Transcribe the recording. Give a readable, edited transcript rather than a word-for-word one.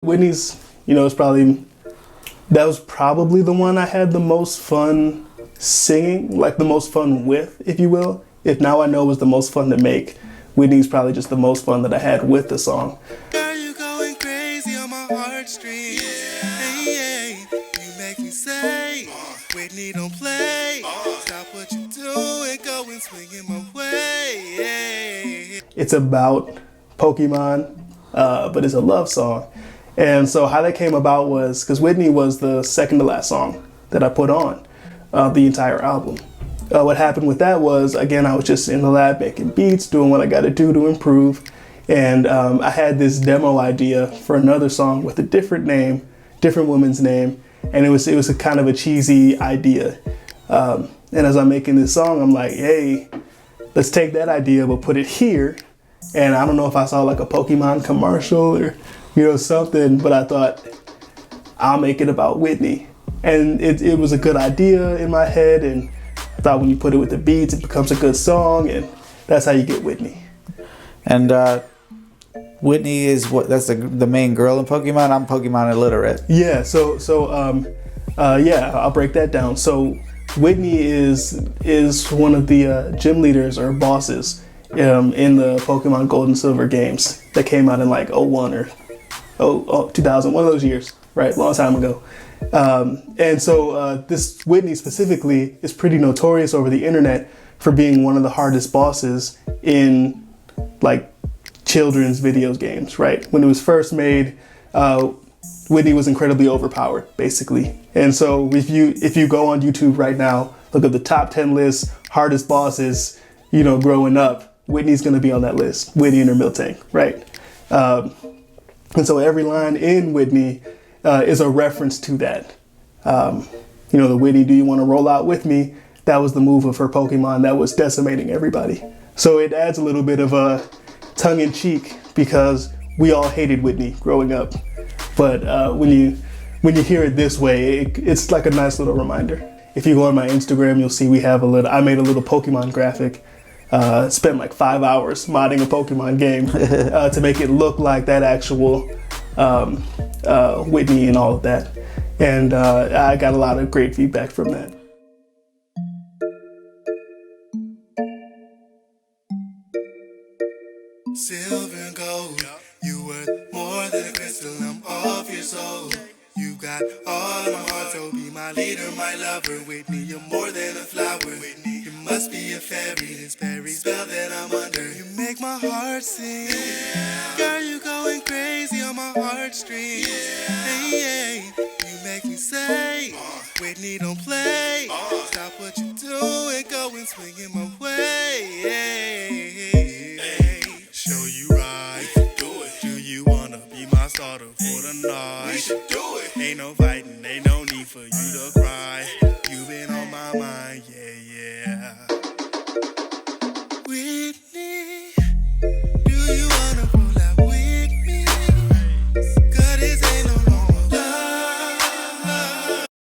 Whitney's, that was probably the one I had the most fun singing, like the most fun with, if you will. If Now I Know was the most fun to make, Whitney's probably just the most fun that I had with the song. Are you going crazy on my heartstrings? Hey, you make me say, Whitney, don't play. Stop what you doing, go and swing in my way. It's about Pokemon, but it's a love song. And so how that came about was because Whitney was the second to last song that I put on the entire album. What happened with that was, again, I was just in the lab making beats, doing what I got to do to improve. And I had this demo idea for another song with a different name, different woman's name. And it was a kind of a cheesy idea. And as I'm making this song, I'm like, hey, let's take that idea, but put it here. And I don't know if I saw like a Pokemon commercial or something, but I thought I'll make it about Whitney. And it was a good idea in my head, and I thought when you put it with the beats, it becomes a good song, and that's how you get Whitney. And Whitney is that's the main girl in Pokemon. I'm Pokemon illiterate. Yeah, I'll break that down. So Whitney is one of the gym leaders or bosses in the Pokemon Gold and Silver games that came out in like 01 or 2000, one of those years, right? Long time ago. And so this Whitney specifically is pretty notorious over the internet for being one of the hardest bosses in like children's videos games, right? When it was first made, Whitney was incredibly overpowered, basically. And so if you go on YouTube right now, look at the top 10 lists, hardest bosses, growing up, Whitney's gonna be on that list, Whitney and her Miltank, right? And so every line in Whitney is a reference to that. The Whitney, do you want to roll out with me? That was the move of her Pokemon that was decimating everybody. So it adds a little bit of a tongue in cheek because we all hated Whitney growing up. But when you hear it this way, it's like a nice little reminder. If you go on my Instagram, you'll see I made a little Pokemon graphic. Spent like 5 hours modding a Pokemon game to make it look like that actual Whitney and all of that. And I got a lot of great feedback from that. Silver and gold, you worth more than a crystal, I'm off your soul. You got all my heart, so be my leader, my lover. Whitney, you're more than a flower. Whitney, you must be a fairy, this fairy spell that I'm under. You make my heart sing. Girl, you going crazy on my heartstrings. Hey, you make me say, Whitney, don't play. Stop what you doing, go and swing in my way. Show you right. Do it. Do you wanna be my starter for the night? We should do it. Ain't no fighting, ain't no need for you to cry. You been on my mind, yeah.